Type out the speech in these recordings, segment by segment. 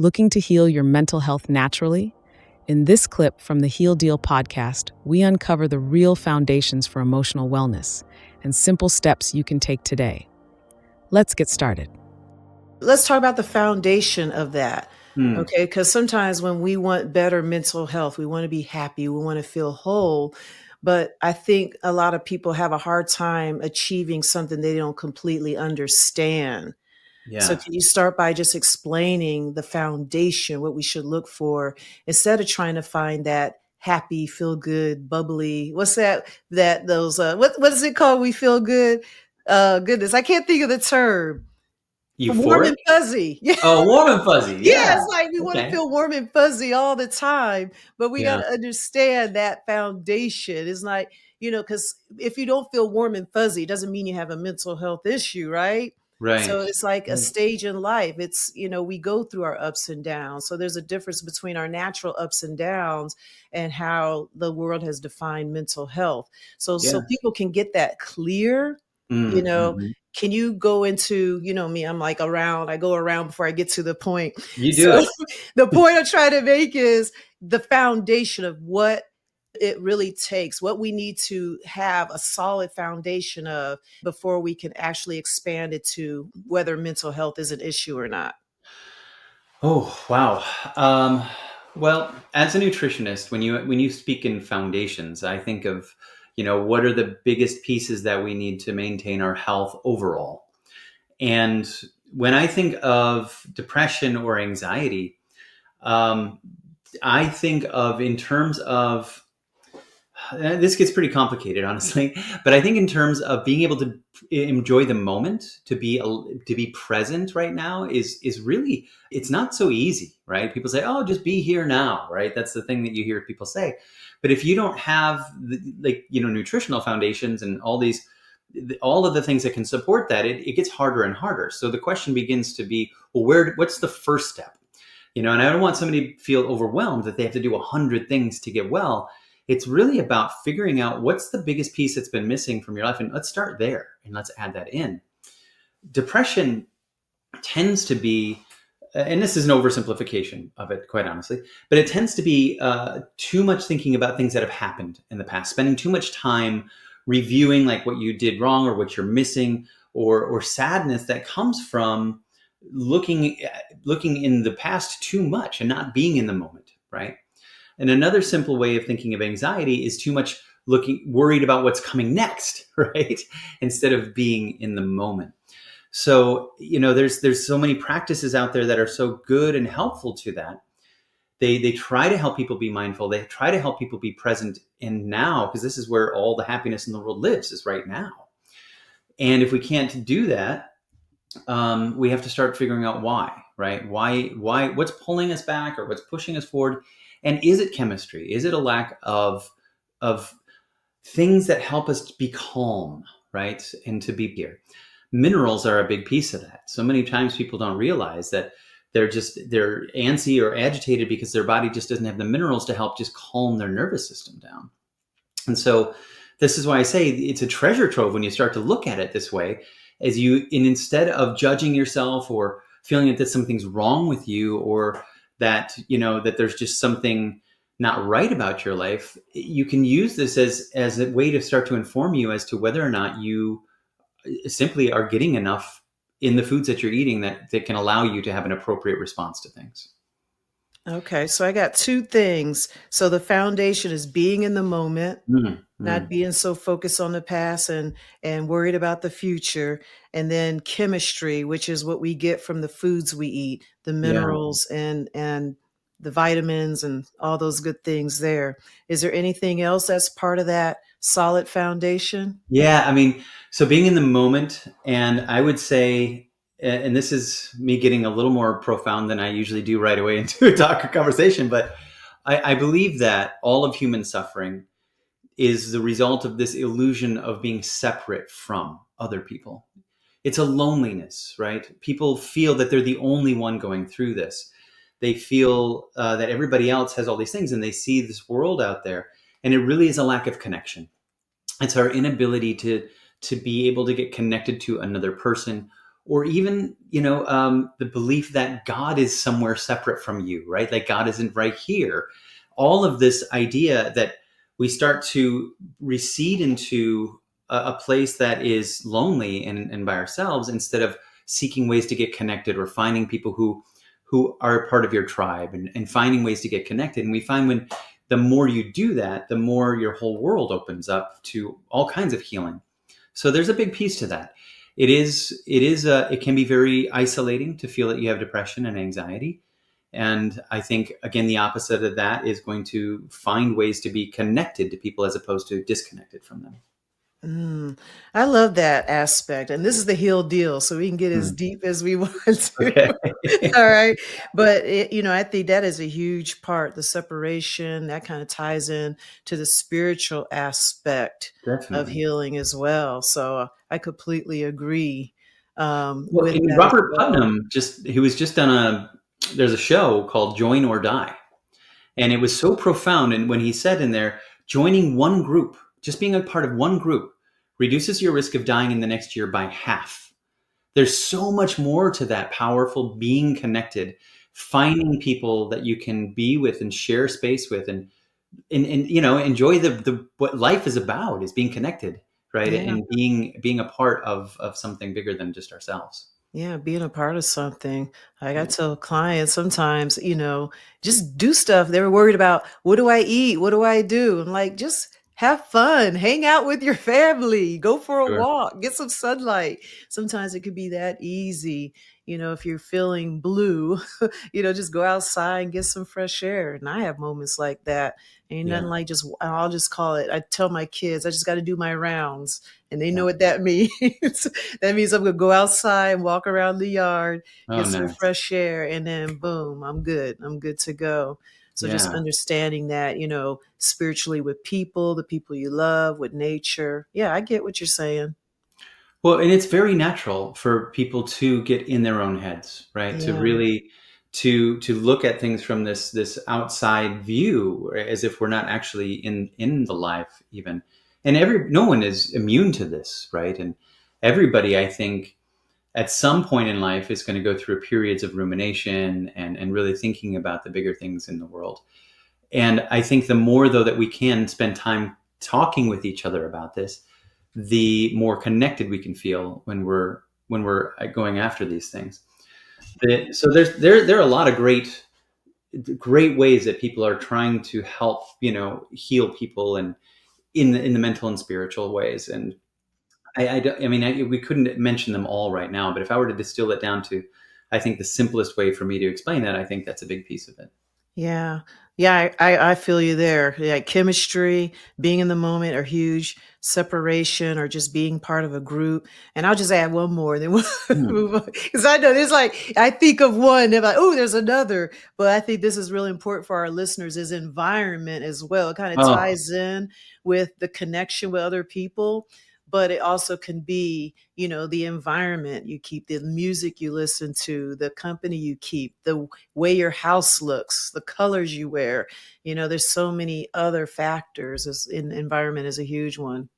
Looking to heal your mental health naturally? In this clip from the Heal Deal podcast, we uncover the real foundations for emotional wellness and simple steps you can take today. Let's get started. Let's talk about the foundation of that. Hmm. Okay. Because sometimes when we want better mental health, we want to be happy, we want to feel whole. But I think a lot of people have a hard time achieving something they don't completely understand. So, Yeah. can you start by just explaining the foundation, what we should look for, instead of trying to find that happy, feel good, bubbly? What's that? That those what is it called? We feel good. Goodness, I can't think of the term. Warm Euphoric? and fuzzy. Yeah. Oh, warm and fuzzy. Yeah, Yeah. it's like we wanna Okay. feel warm and fuzzy all the time, but we Yeah. gotta understand that foundation. It's like, because if you don't feel warm and fuzzy, it doesn't mean you have a mental health issue, right? So Right. it's like a Right. stage in life. We go through our ups and downs. So there's a difference between our natural ups and downs and how the world has defined mental health. So Yeah. people can get that clear, you Mm, know, mhm. can you go into, me, I'm like around, I go around before I get to the point. You do So it. the point I'm trying to make is the foundation of what it really takes, what we need to have a solid foundation of before we can actually expand it to whether mental health is an issue or not. Oh, wow. Um, well, as a nutritionist, when you speak in foundations, I think of, what are the biggest pieces that we need to maintain our health overall? And when I think of depression or anxiety, um, I think of in terms of this gets pretty complicated, honestly. But I think in terms of being able to enjoy the moment, to be present right now is really, it's not so easy, right? People say, "Oh, just be here now," right? That's the thing that you hear people say. But if you don't have nutritional foundations and all of the things that can support that, it gets harder and harder. So the question begins to be, well, what's the first step? And I don't want somebody to feel overwhelmed that they have to do 100 things to get well. It's really about figuring out what's the biggest piece that's been missing from your life. And let's start there and let's add that in. Depression tends to be, and this is an oversimplification of it, quite honestly, but it tends to be too much thinking about things that have happened in the past, spending too much time reviewing like what you did wrong or what you're missing, or sadness that comes from looking in the past too much and not being in the moment, right? And another simple way of thinking of anxiety is too much worried about what's coming next, right? Instead of being in the moment. So, there's so many practices out there that are so good and helpful to that. They try to help people be mindful. They try to help people be present in now, because this is where all the happiness in the world lives, is right now. And if we can't do that, we have to start figuring out why, right? Why, what's pulling us back or what's pushing us forward? And is it chemistry? Is it a lack of things that help us to be calm, right? And to be here. Minerals are a big piece of that. So many times people don't realize that they're antsy or agitated because their body just doesn't have the minerals to help just calm their nervous system down. And so this is why I say it's a treasure trove when you start to look at it this way, and instead of judging yourself or feeling that something's wrong with you, or that, that there's just something not right about your life, you can use this as a way to start to inform you as to whether or not you simply are getting enough in the foods that you're eating that can allow you to have an appropriate response to things. Okay, so I got two things. So the foundation is being in the moment, Mm, not mm, being so focused on the past and worried about the future, and then chemistry, which is what we get from the foods we eat, the yeah. minerals and the vitamins and all those good things there. Is there anything else that's part of that solid foundation? Yeah, I mean, so being in the moment, and I would say, and this is me getting a little more profound than I usually do right away into a talk or conversation, but I believe that all of human suffering is the result of this illusion of being separate from other people. It's a loneliness, right? People feel that they're the only one going through this. They feel that everybody else has all these things, and they see this world out there, and it really is a lack of connection. It's our inability to be able to get connected to another person, or even, the belief that God is somewhere separate from you, right? Like God isn't right here. All of this idea that we start to recede into a place that is lonely and by ourselves, instead of seeking ways to get connected, or finding people who are a part of your tribe, and finding ways to get connected. And we find, when the more you do that, the more your whole world opens up to all kinds of healing. So there's a big piece to that. It can be very isolating to feel that you have depression and anxiety. And I think, again, the opposite of that is going to find ways to be connected to people as opposed to disconnected from them. Mm, I love that aspect, and this is the heal deal, so we can get as Mm. deep as we want to. Okay. All right, but I think that is a huge part. The separation that kind of ties in to the spiritual aspect of Definitely. healing as well. So I completely agree Well, with and that as Robert well. Putnam, he was just on there's a show called Join or Die. And it was so profound. And when he said in there, joining one group, just being a part of one group, reduces your risk of dying in the next year by half. There's so much more to that powerful being connected, finding people that you can be with and share space with, and enjoy the what life is about, is being connected, right? Yeah. And being a part of something bigger than just ourselves. Yeah, being a part of something. Like I Yeah. tell clients sometimes, just do stuff. They were worried about, what do I eat? What do I do? I'm like, just have fun, hang out with your family, go for a Sure. walk, get some sunlight. Sometimes it could be that easy. If you're feeling blue, just go outside and get some fresh air. And I have moments like that. Ain't nothing Yeah. like I'll just call it, I tell my kids, I just got to do my rounds. And they Yeah. know what that means. That means I'm gonna go outside and walk around the yard, Oh, get some nice. fresh air, and then boom, I'm good. I'm good to go. So just Yeah. understanding that, spiritually with people, the people you love, with nature. Yeah, I get what you're saying. Well, and it's very natural for people to get in their own heads, right? To Yeah. really to look at things from this outside view, as if we're not actually in the life even. And no one is immune to this, right? And everybody, I think, at some point in life is going to go through periods of rumination and really thinking about the bigger things in the world. And I think the more, though, that we can spend time talking with each other about this, the more connected we can feel when we're going after these things. So there are a lot of great ways that people are trying to help, heal people, and in the mental and spiritual ways. And we couldn't mention them all right now, but if I were to distill it down to, I think the simplest way for me to explain that, I think that's a big piece of it. Yeah. Yeah, I feel you there. Yeah, chemistry, being in the moment are huge. Separation or just being part of a group. And I'll just add one more, then we'll Hmm. move on. Because I know there's like, I think of one, they're like, oh, there's another. But I think this is really important for our listeners is environment as well. It kind of Oh, ties in with the connection with other people. But it also can be, the environment you keep, the music you listen to, the company you keep, the way your house looks, the colors you wear. There's so many other factors. Environment is a huge one.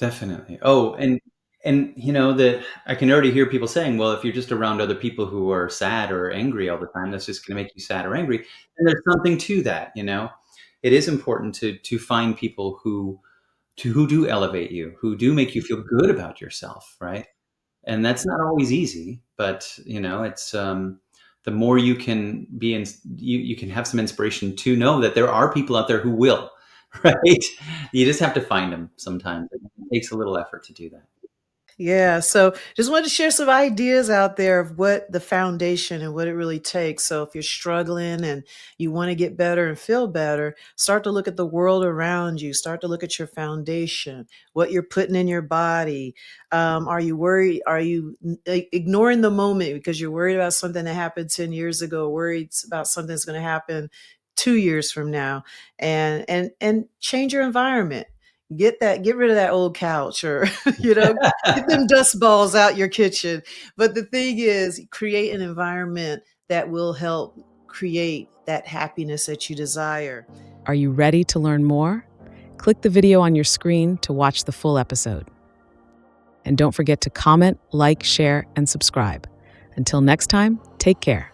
definitely. Oh, and that I can already hear people saying, well, if you're just around other people who are sad or angry all the time, that's just going to make you sad or angry. And there's something to that. It is important to find people who do elevate you, who do make you feel good about yourself, right? And that's not always easy, but it's the more you can be in, you can have some inspiration to know that there are people out there who will, right? You just have to find them sometimes. It takes a little effort to do that. Yeah, so just wanted to share some ideas out there of what the foundation and what it really takes. So if you're struggling and you want to get better and feel better, start to look at the world around you. Start to look at your foundation, what you're putting in your body. Are you worried? Are you ignoring the moment because you're worried about something that happened 10 years ago, worried about something that's going to happen 2 years from now, and change your environment. Get rid of that old couch, or get them dust balls out your kitchen. But the thing is, create an environment that will help create that happiness that you desire. Are you ready to learn more? Click the video on your screen to watch the full episode. And don't forget to comment, like, share, and subscribe. Until next time, take care.